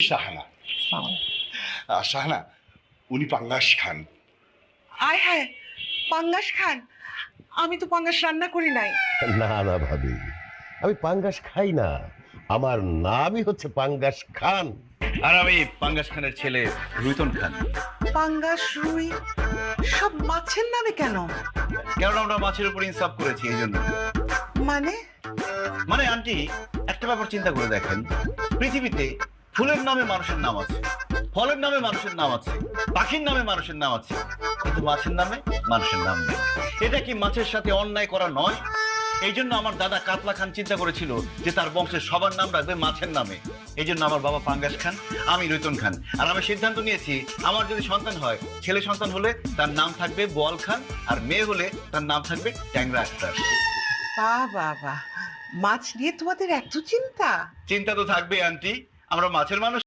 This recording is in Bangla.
শাহানা। শাহানা, উনি পাঙ্গাস খান। আয় হায়, পাঙ্গাস খান? আমি তো পাঙ্গাস রান্না করি নাই। না না ভাবি, আমি পাঙ্গাস খাই না, আমার নামই হচ্ছে পাঙ্গাস খান। আর আমি পাঙ্গাস খানের ছেলে রুইতন খান। পাঙ্গাস, রুই সব মাছের নামে কেন? কারণ আমরা মাছের উপর ইনসাফ করেছি এই জন্য। মানে আন্টি, একটা ব্যাপার চিন্তা করে দেখেন, পৃথিবীতে ফুলের নামে মানুষের নাম আছে, ফলের নামে মানুষের নাম আছে, পাখির নামে মানুষের নাম আছে, কিন্তু মাছের নামে মানুষের নাম নেই। এটা কি মাছের সাথে অন্যায় করা নয়? এই জন্য আমার দাদা কাতলা খান চিন্তা করেছিল যে তার বংশের সবার নাম রাখবে মাছের নামে। এই জন্য আমার বাবা পাঙ্গাস খান, আমি রুইতন খান। আর আমি সিদ্ধান্ত নিয়েছি, আমার যদি সন্তান হয়, ছেলে সন্তান হলে তার নাম থাকবে বোয়াল খান, আর মেয়ে হলে তার নাম থাকবে ট্যাংরা আক্তার। বাবা, মাছ নিয়ে তোমাদের এত চিন্তা? চিন্তা তো থাকবে আন্টি, আমরা মাছের মানুষ।